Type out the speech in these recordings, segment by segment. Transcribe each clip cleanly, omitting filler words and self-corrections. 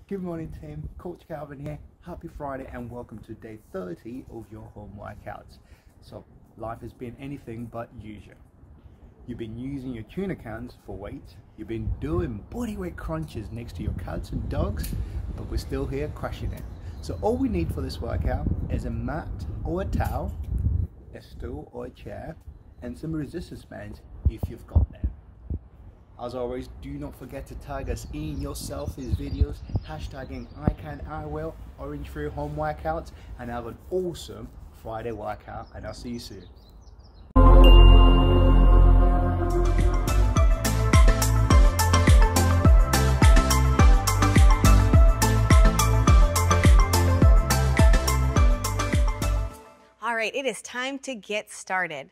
Good morning team, Coach Calvin here. Happy Friday and welcome to day 30 of your home workouts. So life has been anything but usual. You've been using your tuna cans for weight, you've been doing bodyweight crunches next to your cats and dogs, but we're still here crushing it. So all we need for this workout is a mat or a towel, a stool or a chair, and some resistance bands if you've got them. As always, do not forget to tag us in your selfies videos, hashtagging ICANIWILL, Orangetheory home workouts, and have an awesome Friday workout, and I'll see you soon. All right, it is time to get started.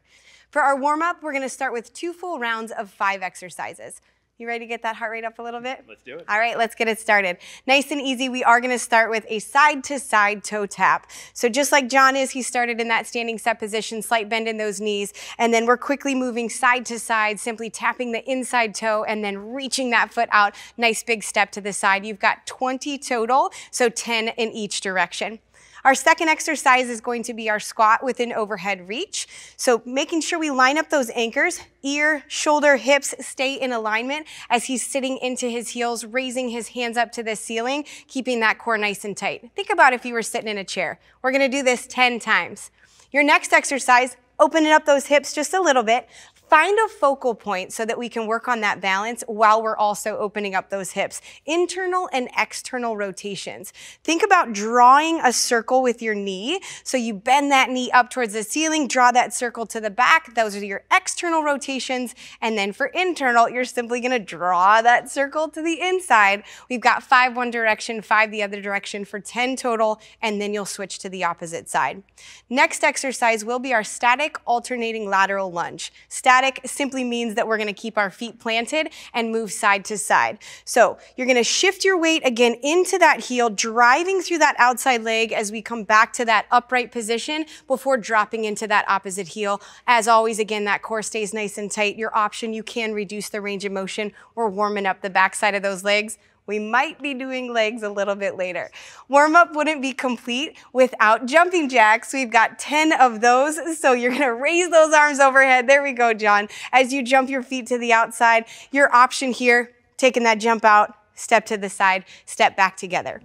For our warm-up, we're going to start with 2 full rounds of 5 exercises. You ready to get that heart rate up a little bit? Let's do it. All right, let's get it started. Nice and easy, we are going to start with a side-to-side toe tap. So just like John is, he started in that standing set position, slight bend in those knees, and then we're quickly moving side to side, simply tapping the inside toe and then reaching that foot out. Nice big step to the side. You've got 20 total, so 10 in each direction. Our second exercise is going to be our squat with an overhead reach. So making sure we line up those anchors, ear, shoulder, hips stay in alignment as he's sitting into his heels, raising his hands up to the ceiling, keeping that core nice and tight. Think about if you were sitting in a chair. We're gonna do this 10 times. Your next exercise, opening up those hips just a little bit. Find a focal point so that we can work on that balance while we're also opening up those hips. Internal and external rotations. Think about drawing a circle with your knee. So you bend that knee up towards the ceiling, draw that circle to the back. Those are your external rotations. And then for internal, you're simply gonna draw that circle to the inside. We've got 5 one direction, 5 the other direction for 10 total, and then you'll switch to the opposite side. Next exercise will be our static alternating lateral lunge. Static simply means that we're going to keep our feet planted and move side to side. So you're going to shift your weight again into that heel, driving through that outside leg as we come back to that upright position before dropping into that opposite heel. As always, again, that core stays nice and tight. Your option, you can reduce the range of motion or warming up the backside of those legs. We might be doing legs a little bit later. Warm-up wouldn't be complete without jumping jacks. We've got 10 of those, so you're gonna raise those arms overhead. There we go, John. As you jump your feet to the outside, your option here, taking that jump out, step to the side, step back together.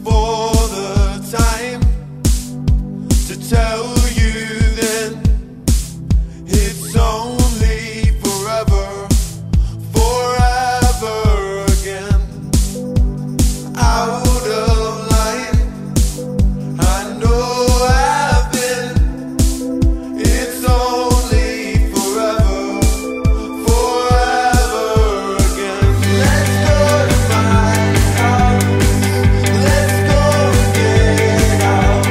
For the time to tell you then, it's only forever, forever again. Out of line, I know I've been. It's only forever, forever again. Let's go to my house. Let's go and get out.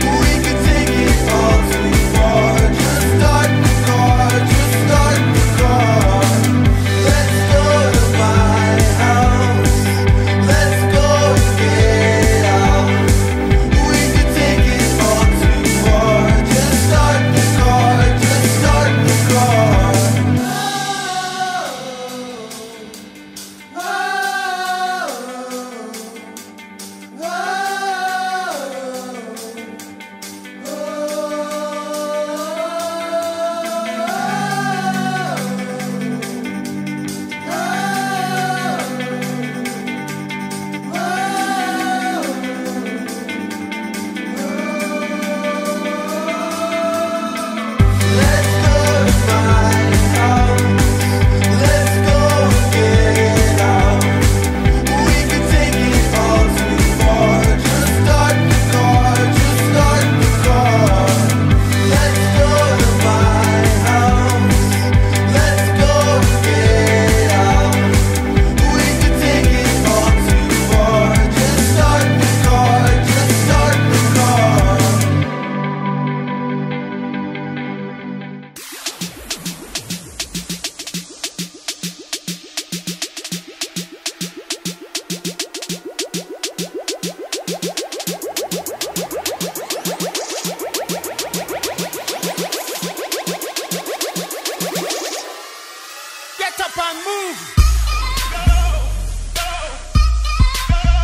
We can take it all too far. Just start the car, just start the car. Let's go to my house. Let's go and get out. We can take it all too far. Just start the car, just start the car. Let's go to my house. Let's go and get out. We can take it all too far. Just start the car, just start the car. Let's go to my house. Let's go and get out. We can take it all too far. Just start the car, just start the car. Get up and move. Go, go, go.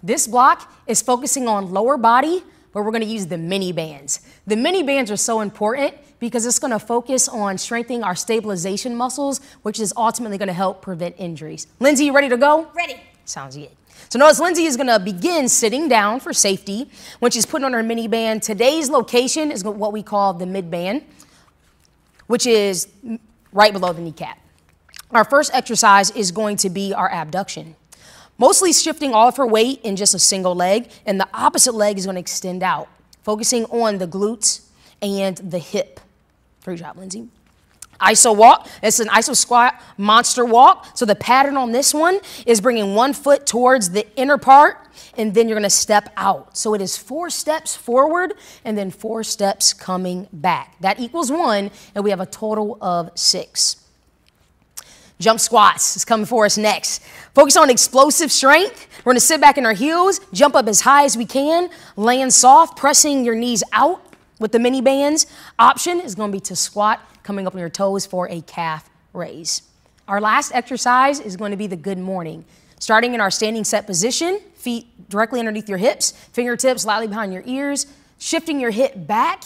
This block is focusing on lower body, but we're gonna use the mini bands. The mini bands are so important because it's gonna focus on strengthening our stabilization muscles, which is ultimately gonna help prevent injuries. Lindsay, you ready to go? Ready. Sounds good. So notice Lindsay is gonna begin sitting down for safety. When she's putting on her mini band, today's location is what we call the mid band, which is right below the kneecap. Our first exercise is going to be our abduction. Mostly shifting all of her weight in just a single leg, and the opposite leg is gonna extend out, focusing on the glutes and the hip. Great job, Lindsay. ISO walk, it's an ISO squat monster walk. So the pattern on this one is bringing one foot towards the inner part, and then you're gonna step out. So it is 4 steps forward and then 4 steps coming back. That equals 1, and we have a total of 6. Jump squats is coming for us next. Focus on explosive strength. We're gonna sit back in our heels, jump up as high as we can, land soft, pressing your knees out with the mini bands. Option is gonna be to squat, coming up on your toes for a calf raise. Our last exercise is going to be the good morning. Starting in our standing set position, feet directly underneath your hips, fingertips lightly behind your ears, shifting your hip back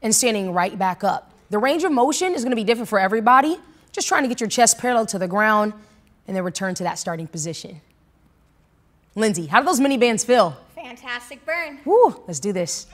and standing right back up. The range of motion is going to be different for everybody. Just trying to get your chest parallel to the ground and then return to that starting position. Lindsay, how do those mini bands feel? Fantastic burn. Woo, let's do this.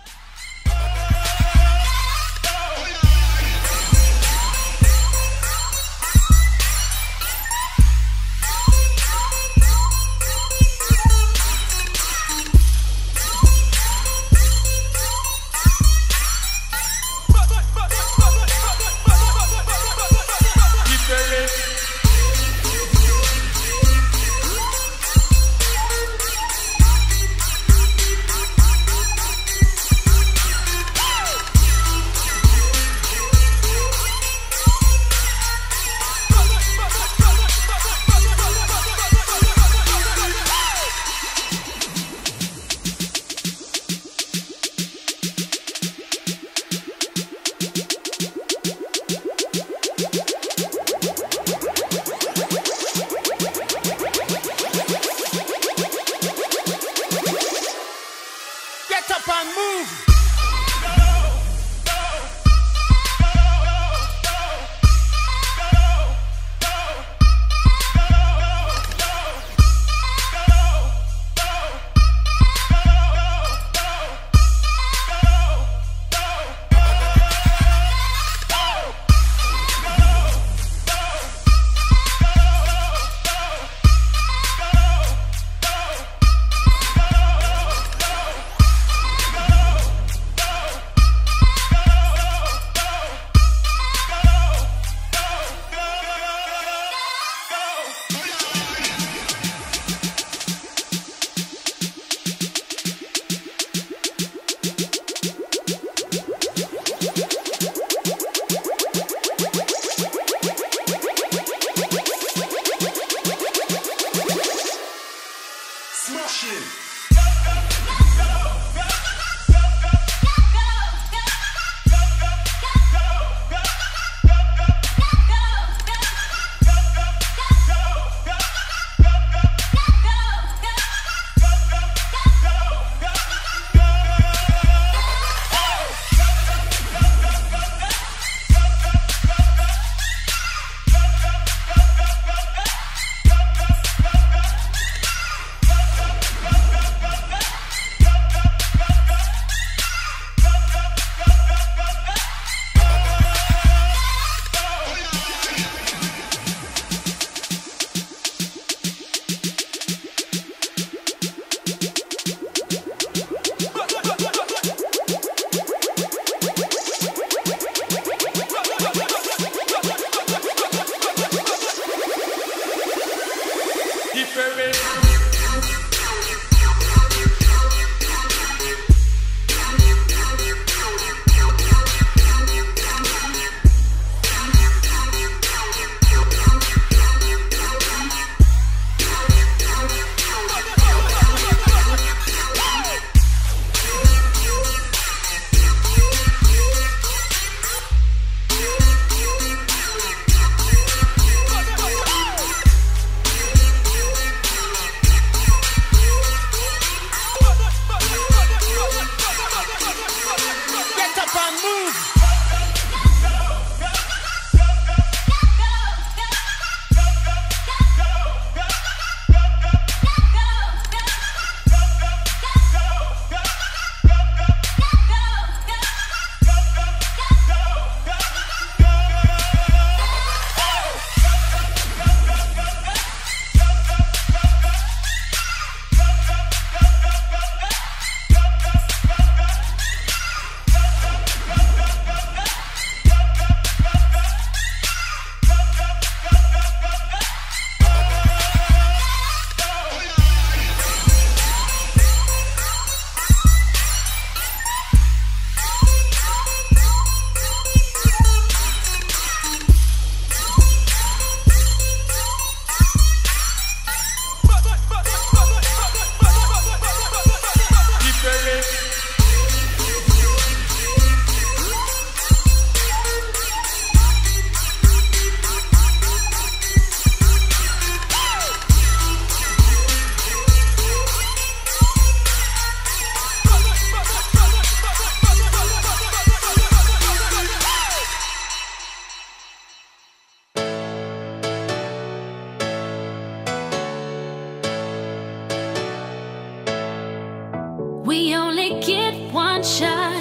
shot,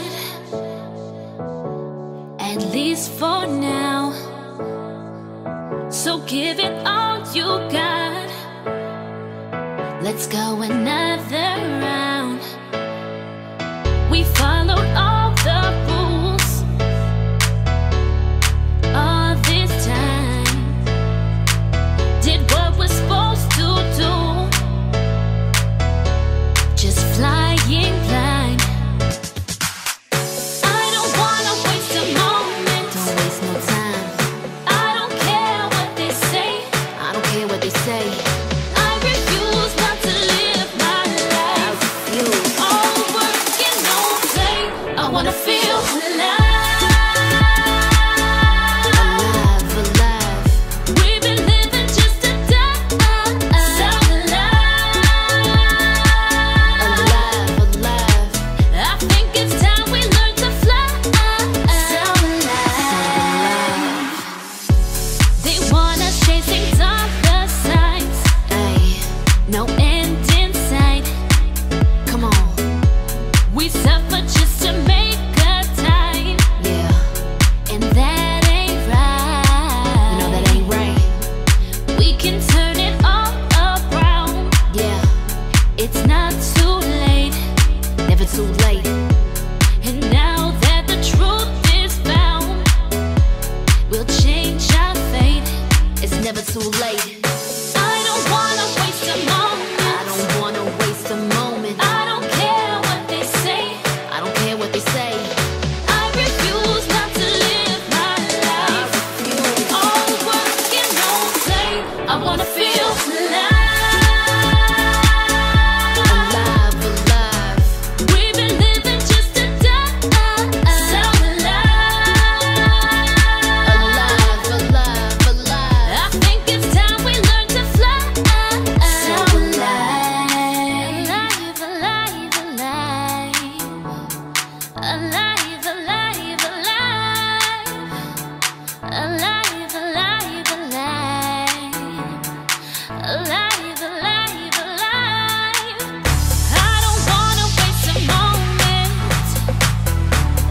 at least for now. So give it all you got. Let's go another round. We followed all the rules all this time. Did what we're supposed to do. Just flying blind. I don't wanna waste a moment. Don't waste no time. I don't care what they say. I don't care what they say. I refuse not to live my life. All work and no play. I wanna feel alive. Alive, alive, We've been living just to die. So alive. alive, alive, I think it's time we learn to fly. So alive. They want us chasing dollar signs. Ay, No end in sight. come on, We suffer just to make a time. yeah. And that ain't You right. know that ain't right. We can turn it all around. Yeah, It's not too late. never too late. And now that the truth is found, we'll change our fate. It's never too late. I don't wanna waste a moment. I don't wanna waste a moment. I don't care what they say. I don't care what they say. I refuse not to live my life. All work and no play. I wanna feel alive. Alive, alive, We've been living just to die. So alive. alive, alive, alive. I think it's time we learn to fly. So alive, alive, alive, alive, alive, alive, alive, alive, alive, alive, alive, alive. I don't wanna waste a moment.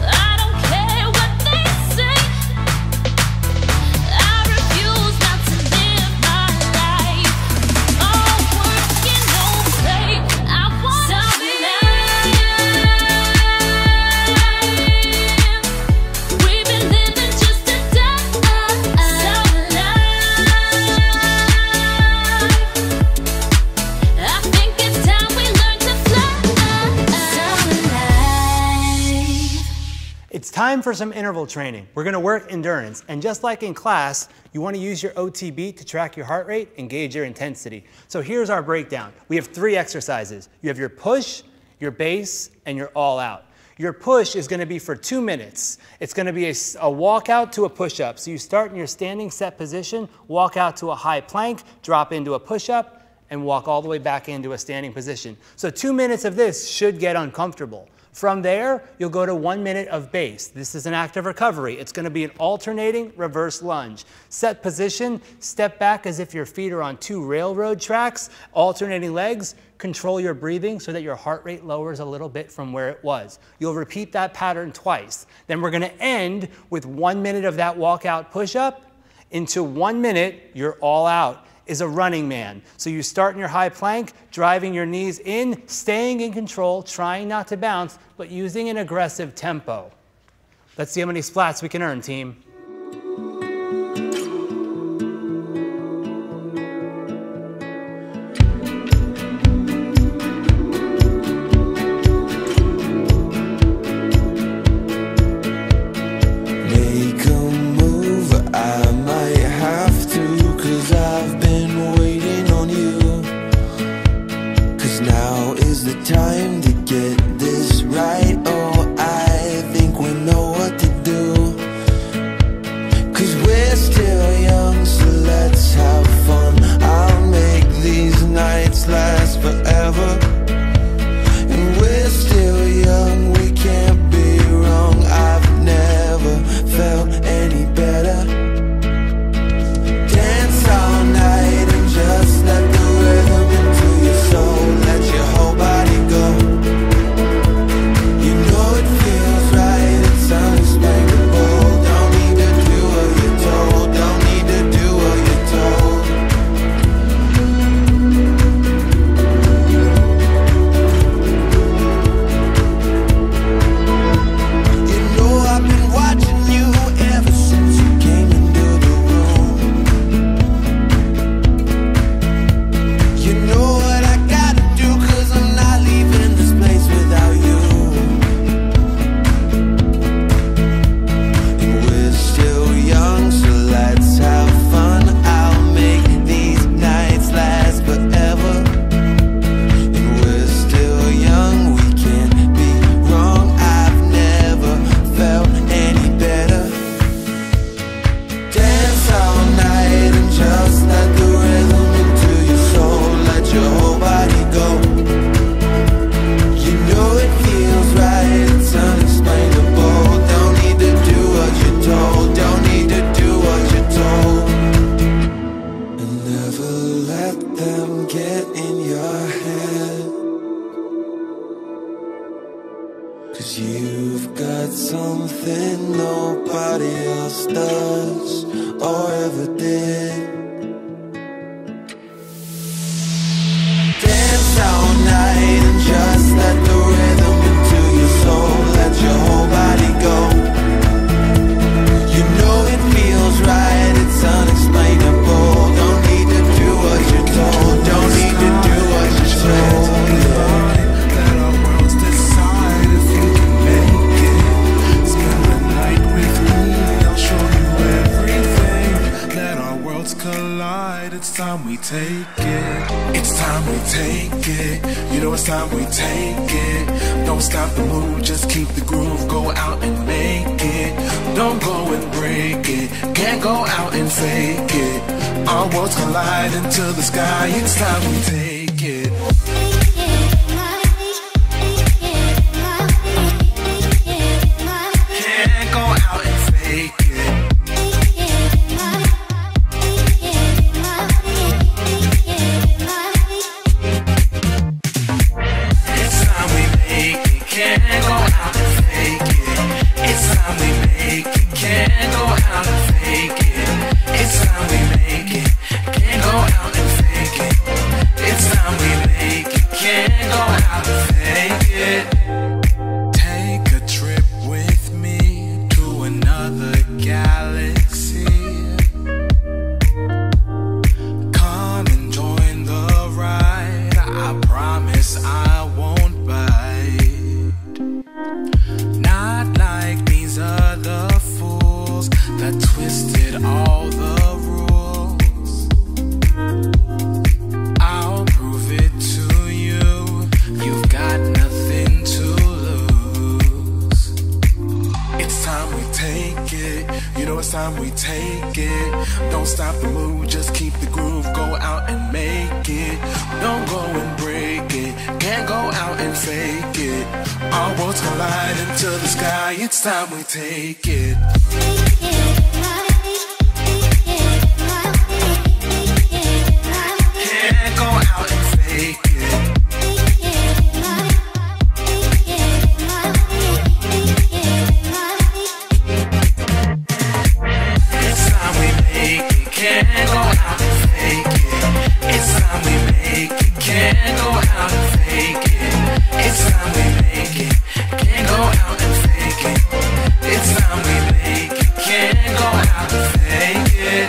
I don't care what they say. I refuse not to live my life. All work and no play. I wanna be alive. We've been living just to die. So alive. I think it's time we learn to fly. So alive. It's time for some interval training. We're gonna work endurance. And just like in class, you wanna use your OTB to track your heart rate and gauge your intensity. So here's our breakdown. We have 3 exercises. You have your push, your base, and your all out. Your push is gonna be for 2 minutes. It's gonna be a walkout to a push-up. So you start in your standing set position, walk out to a high plank, drop into a push-up, and walk all the way back into a standing position. So 2 minutes of this should get uncomfortable. From there, you'll go to 1 minute of base. This is an active recovery. It's gonna be an alternating reverse lunge. Set position, step back as if your feet are on 2 railroad tracks, alternating legs, control your breathing so that your heart rate lowers a little bit from where it was. You'll repeat that pattern twice. Then we're gonna end with 1 minute of that walkout push-up. Into 1 minute, you're all out. Is a running man. So you start in your high plank, driving your knees in, staying in control, trying not to bounce, but using an aggressive tempo. Let's see how many splats we can earn, team. Make a move, I might have to, 'cause I've been waiting on you. 'Cause now is the time to get this right. Oh, I think we know what to do. something nobody else does or ever did. Dance all night and just let the rhythm into your soul. Let your whole body go. You know it feels right, it's unexplainable. Don't need to do what you're told. Don't need to do what you're told. Let our worlds decide if you can make it. Spend the night with me, I'll show you everything. Let our worlds collide, it's time we take it. It's time we take it. You know it's time we take it. Don't stop the move, just keep the groove. Go out and make it. Don't go and break it. Can't go out and fake it. Our worlds collide into the sky. It's time we take it. Can't go out and fake it. It's time we make it. Can't go out and fake it. It's time we make it. Can't go out and fake it. It's time we make it. Can't go out and fake it. It's time we make it. Can't go out and fake it. Take a trip with me to another galaxy. Come and join the ride. I promise I won't bite. Not like these other fools that twisted all the rules. I'll prove it to you. You've got nothing to lose. It's time we take it. You know it's time we take it. Don't stop the move, just keep the groove. Go out and make it. Don't go and break it. Can't go out and fake it. Our worlds collide into the sky. It's time we take it. Can't go out and fake it. It's time we make it. Can't go out and fake it. It's time we make it. Can't go out and fake it. It's time we make it. Can't go out and fake it. It's time we make it. Can't go out and fake it.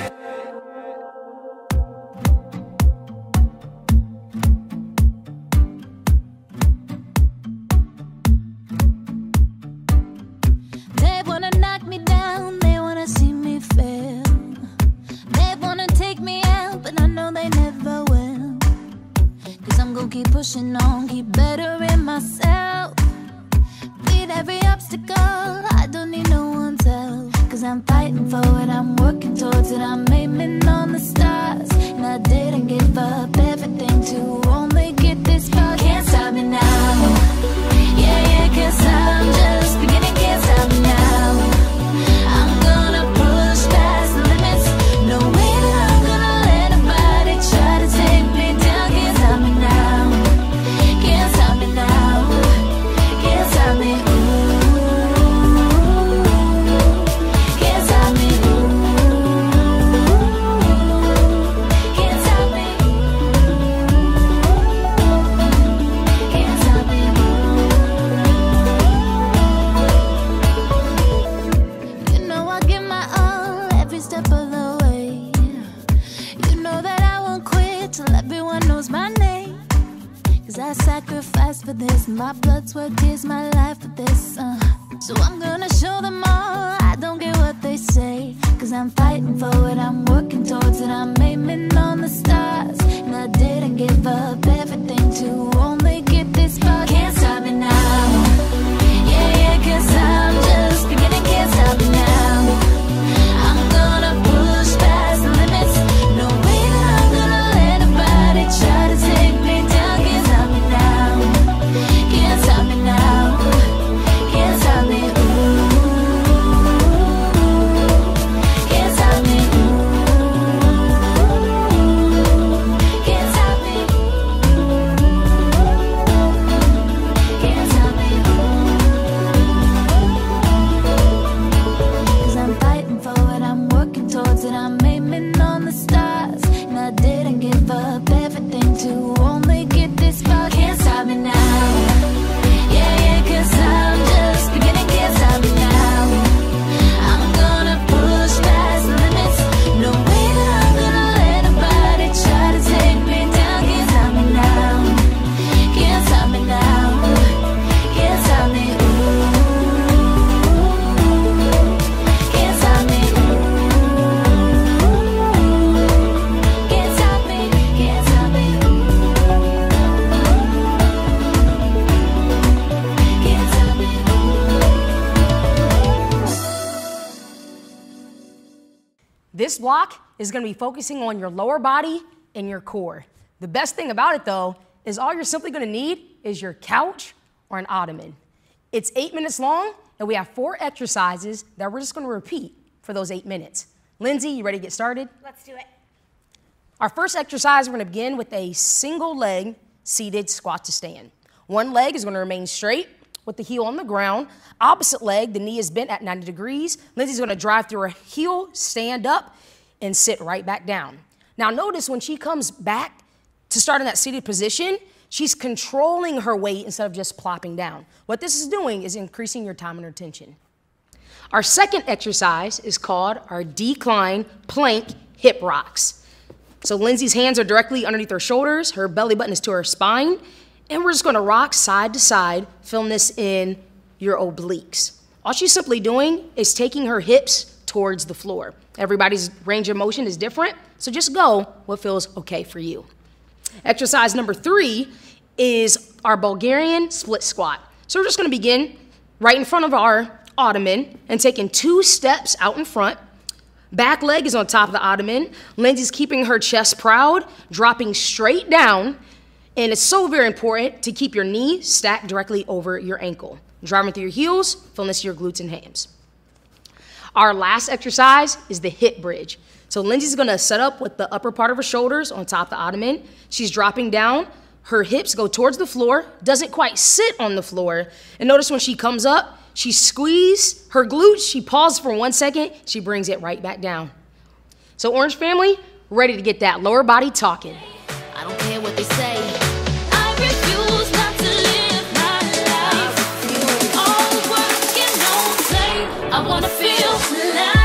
They wanna knock me down, they wanna see me fail. They wanna take me out, but I know they never will. Cause I'm gonna keep pushing on, keep bettering myself. Beat every obstacle, I don't need no one's help. Cause I'm fighting for it, I'm working towards it, I'm aiming on the stars. And I didn't give up everything to only get this far. Can't stop me now. Yeah, cause I'm just beginning, can't stop me now. I'm gonna push past the limits. No way that I'm gonna let nobody try to take me down. Can't stop me now. Can't stop me now. Can't stop me. Can't stop me. Can't stop me. Can't stop me. You know I give my all every step of the way. You know that I won't quit till everyone knows my name. Cause I sacrificed for this, my blood, sweat, tears, my life for this. So I'm gonna show them all, I don't care what they say. Cause I'm fighting for it, I'm working towards it, I'm aiming on the stars. And I didn't give up everything to only get this far. Can't stop me now. Yeah, cause I'm just beginning, can't stop me now. I'm gonna push past the limits. No way that I'm gonna let nobody try to take me down. Can't stop me now. Can't stop me now. Can't stop me. Can't stop me. block is gonna be focusing on your lower body and your core. The best thing about it though, is all you're simply gonna need is your couch or an ottoman. It's 8 minutes long, and we have 4 exercises that we're just gonna repeat for those 8 minutes. Lindsay, you ready to get started? Let's do it. Our first exercise, we're gonna begin with a single leg seated squat to stand. One leg is gonna remain straight with the heel on the ground. Opposite leg, the knee is bent at 90 degrees. Lindsay's gonna drive through her heel, stand up, and sit right back down. Now notice when she comes back to start in that seated position, she's controlling her weight instead of just plopping down. What this is doing is increasing your time and her attention. Our second exercise is called our decline plank hip rocks. So Lindsay's hands are directly underneath her shoulders, her belly button is to her spine, and we're just gonna rock side to side, feeling this in your obliques. All she's simply doing is taking her hips towards the floor. Everybody's range of motion is different, so just go what feels okay for you. Exercise number 3 is our Bulgarian split squat. So we're just gonna begin right in front of our ottoman and taking 2 steps out in front. Back leg is on top of the ottoman. Lindsay's keeping her chest proud, dropping straight down. And it's so very important to keep your knee stacked directly over your ankle. Driving through your heels, feeling this to your glutes and hams. Our last exercise is the hip bridge. So Lindsay's gonna set up with the upper part of her shoulders on top of the ottoman. She's dropping down. Her hips go towards the floor, doesn't quite sit on the floor. And notice when she comes up, she squeezes her glutes, she pauses for 1 second, she brings it right back down. So Orange family, ready to get that lower body talking. I don't care what they say. I refuse not to live my life. All work and no play. I wanna feel alive.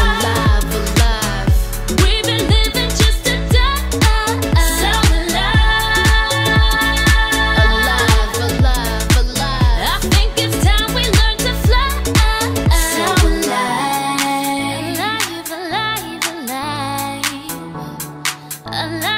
Alive. We've been living just to die. Sound Alive. Alive. I think it's time we learn to fly. So alive. Alive, alive, alive. Alive.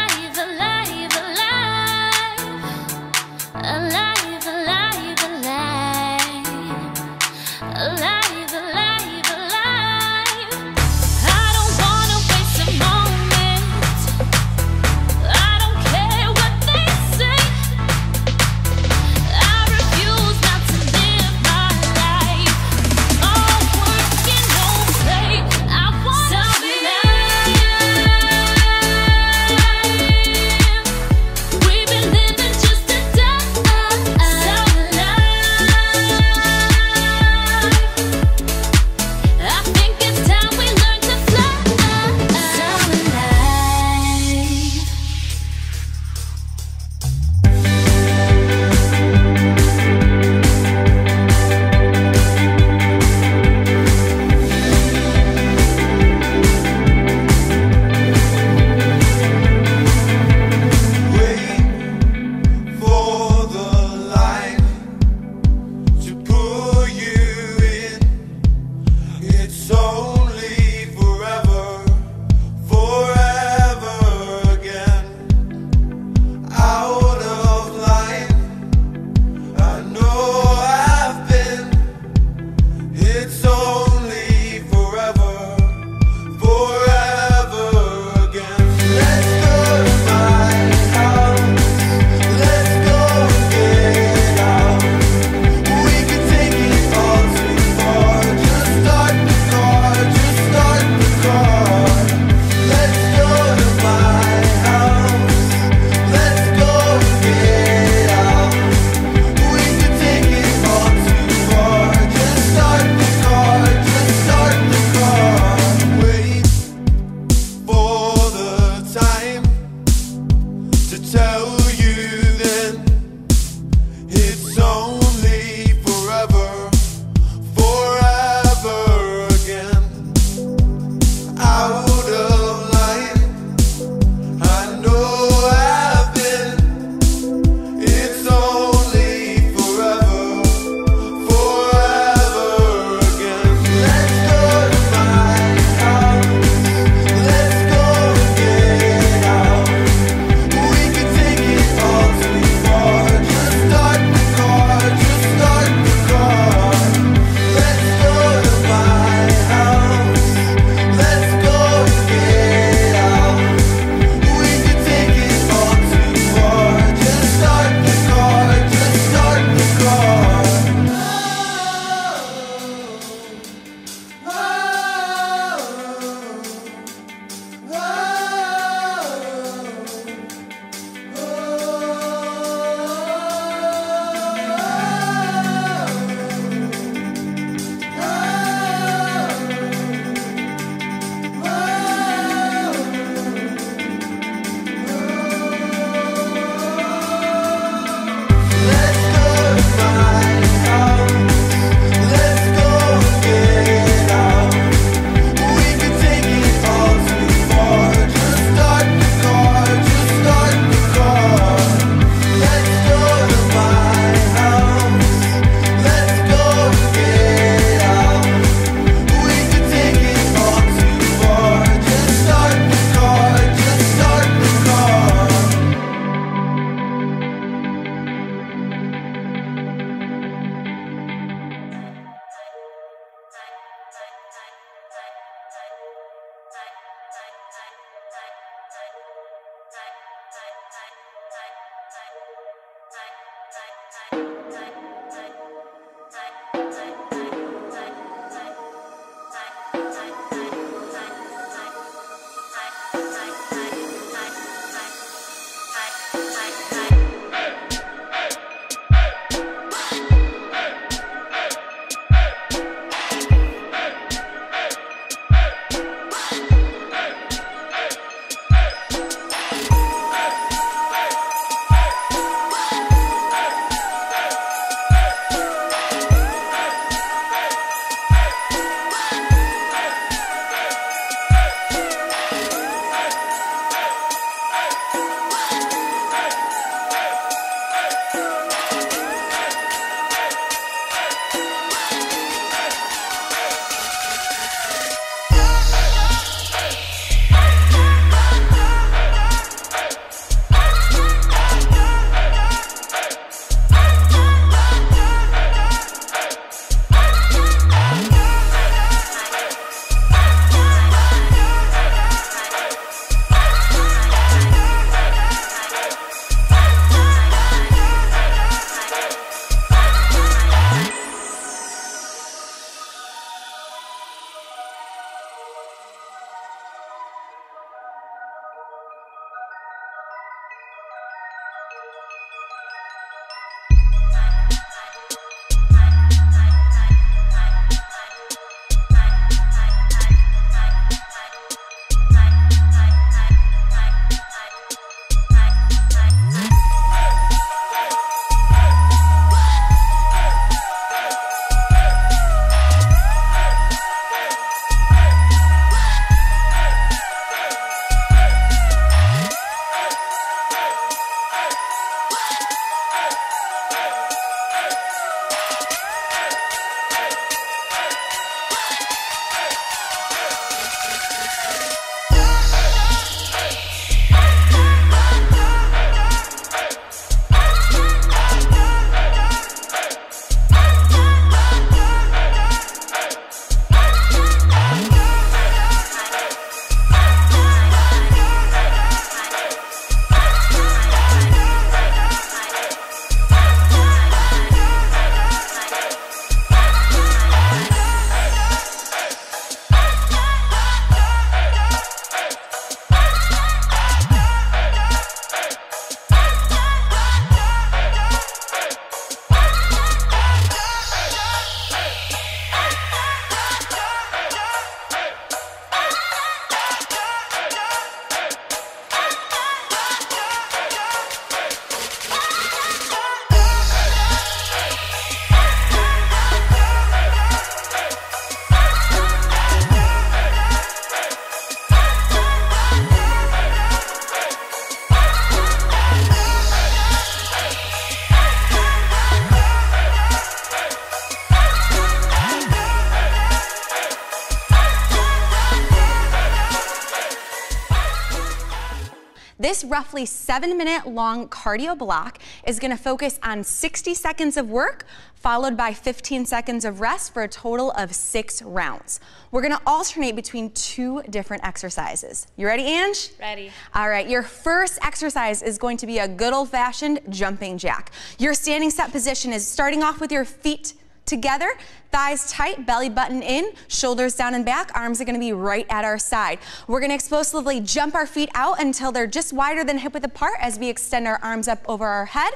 This roughly 7-minute long cardio block is gonna focus on 60 seconds of work, followed by 15 seconds of rest for a total of 6 rounds. We're gonna alternate between 2 different exercises. You ready, Ange? Ready. All right, your first exercise is going to be a good old-fashioned jumping jack. Your standing set position is starting off with your feet together, thighs tight, belly button in, shoulders down and back, arms are gonna be right at our side. We're gonna explosively jump our feet out until they're just wider than hip width apart as we extend our arms up over our head.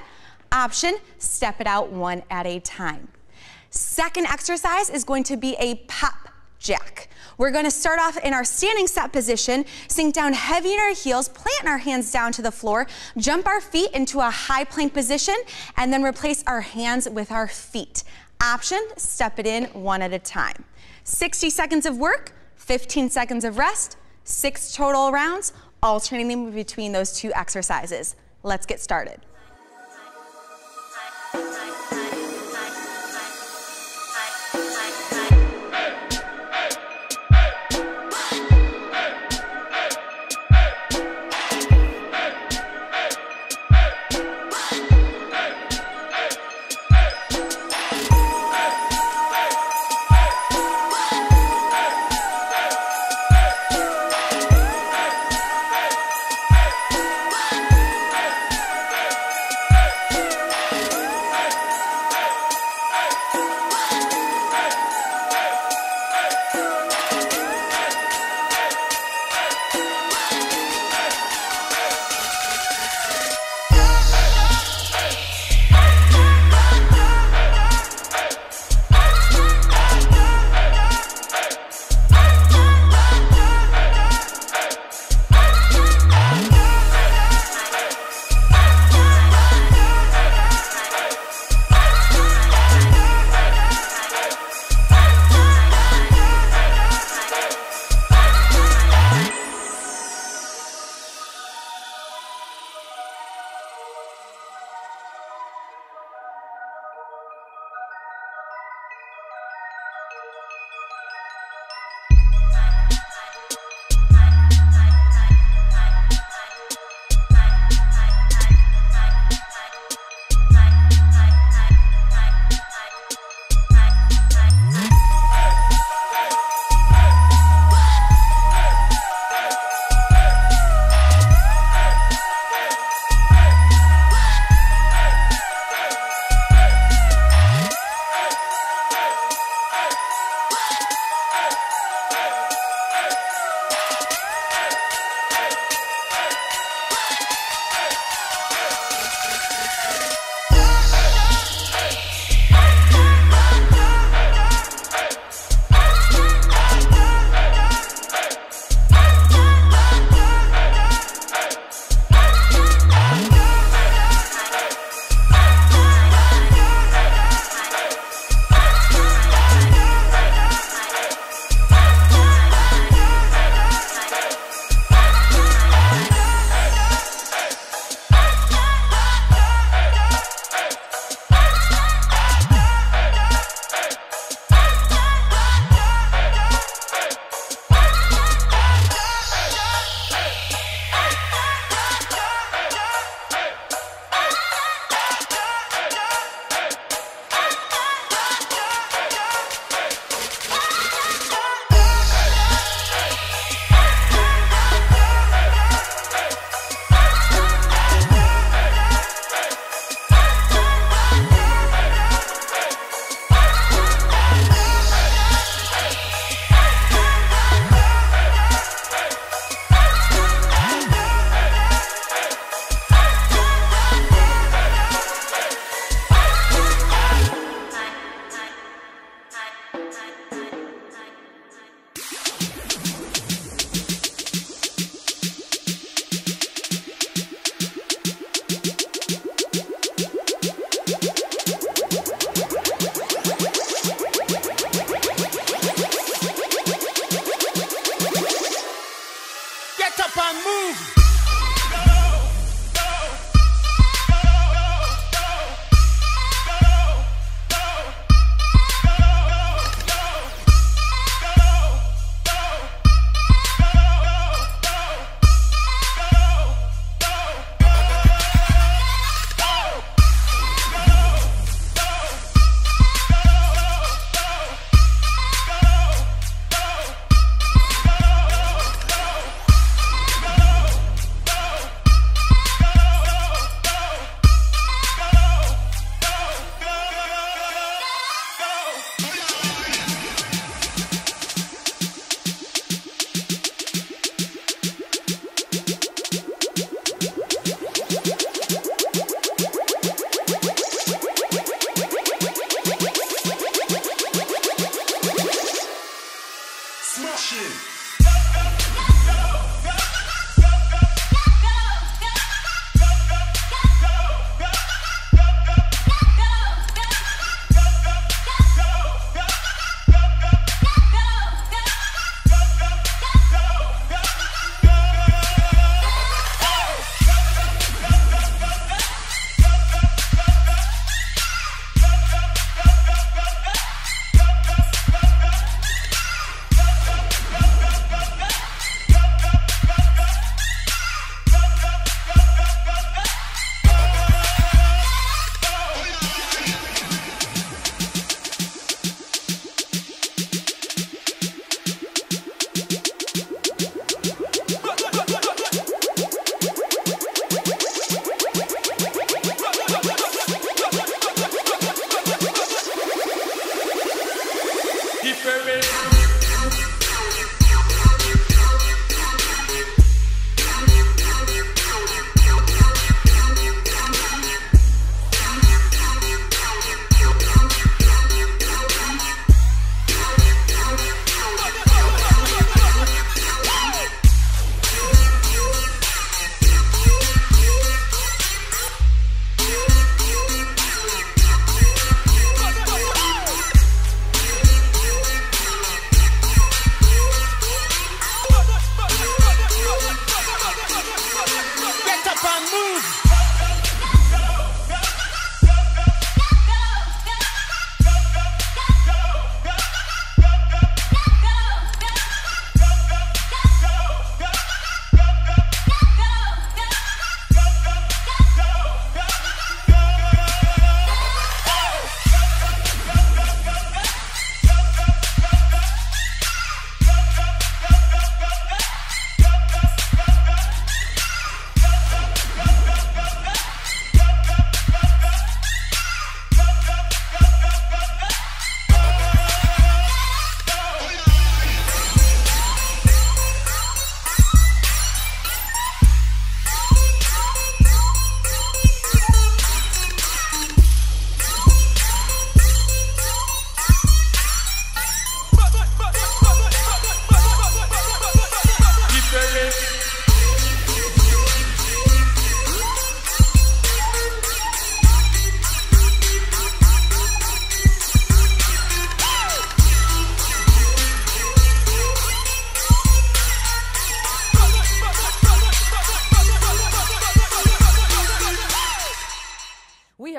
Option, step it out one at a time. Second exercise is going to be a pop jack. We're gonna start off in our standing set position, sink down heavy in our heels, plant our hands down to the floor, jump our feet into a high plank position, and then replace our hands with our feet. Option, step it in one at a time. 60 seconds of work, 15 seconds of rest, 6 total rounds, alternating between those 2 exercises. Let's get started.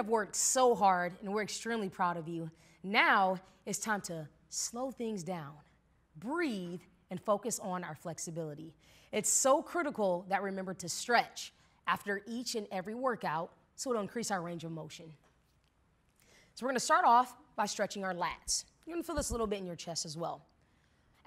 have worked so hard, and we're extremely proud of you. Now it's time to slow things down, breathe, and focus on our flexibility. It's so critical that we remember to stretch after each and every workout so it'll increase our range of motion. So we're gonna start off by stretching our lats. You're gonna feel this a little bit in your chest as well.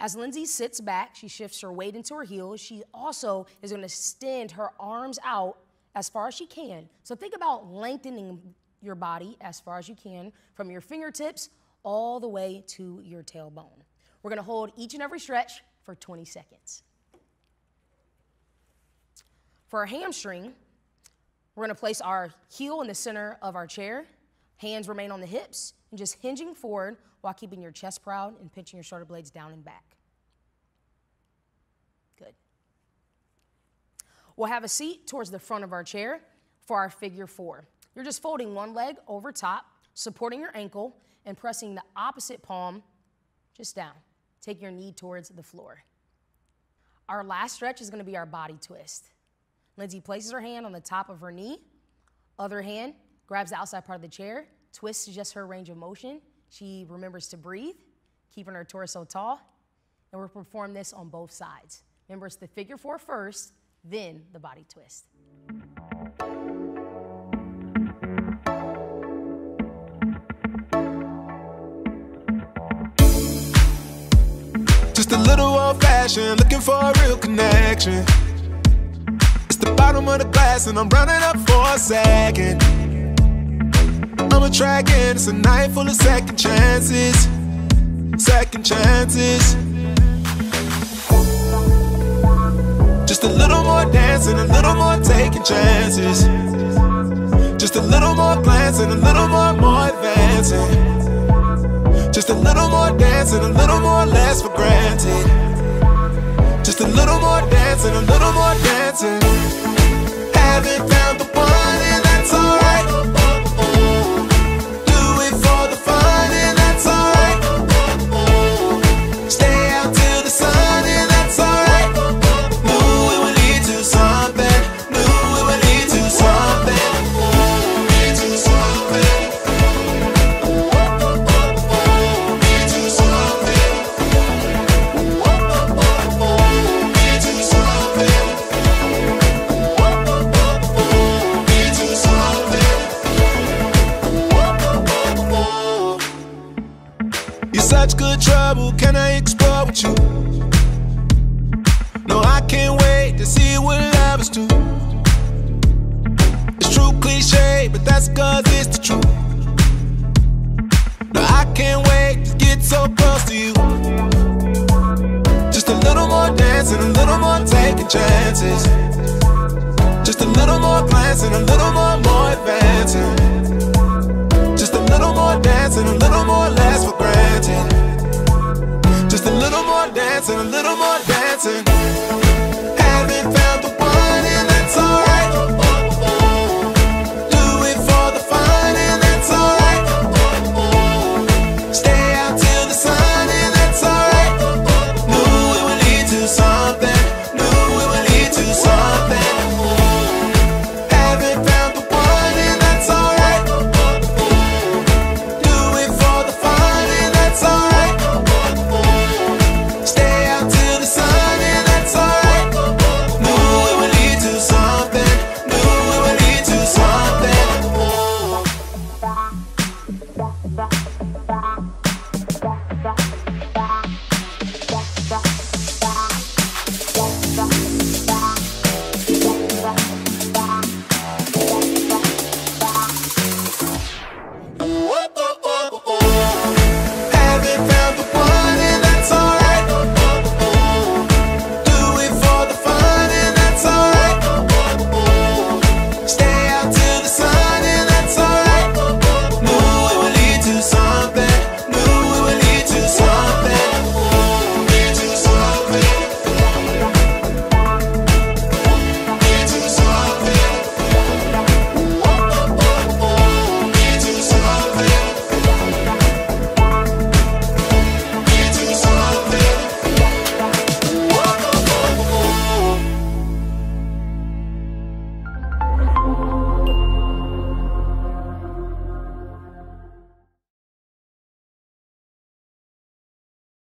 As Lindsay sits back, she shifts her weight into her heels. She also is gonna extend her arms out as far as she can. So think about lengthening your body as far as you can from your fingertips all the way to your tailbone. We're gonna hold each and every stretch for 20 seconds. For our hamstring, we're gonna place our heel in the center of our chair, hands remain on the hips, and just hinging forward while keeping your chest proud and pinching your shoulder blades down and back. Good. We'll have a seat towards the front of our chair for our figure 4. You're just folding one leg over top, supporting your ankle, and pressing the opposite palm just down. Take your knee towards the floor. Our last stretch is gonna be our body twist. Lindsay places her hand on the top of her knee, other hand grabs the outside part of the chair, twists to just her range of motion. She remembers to breathe, keeping her torso tall, and we'll perform this on both sides. Remember, it's the figure 4 first, then the body twist. Just a little old-fashioned, looking for a real connection. It's the bottom of the glass and I'm running up for a second. I'm attracting, it's a night full of second chances. Second chances. Just a little more dancing, a little more taking chances. Just a little more glancing, a little more advancing. Just a little more dancing, a little more less for granted. Just a little more dancing, a little more dancing. Haven't found the one and that's alright. Do it for the fun and that's alright. Stay out till the sun and that's alright. Knew we would lead to something. Knew we would lead to something. Lead to something. Such good trouble, can I explore with you? No, I can't wait to see what love is to. It's true cliche, but that's cause it's the truth. No, I can't wait to get so close to you. Just a little more dancing, a little more taking chances. Just a little more glancing, a little more advancing. Just a little more dancing, a little more less for granted. Just a little more dancing, a little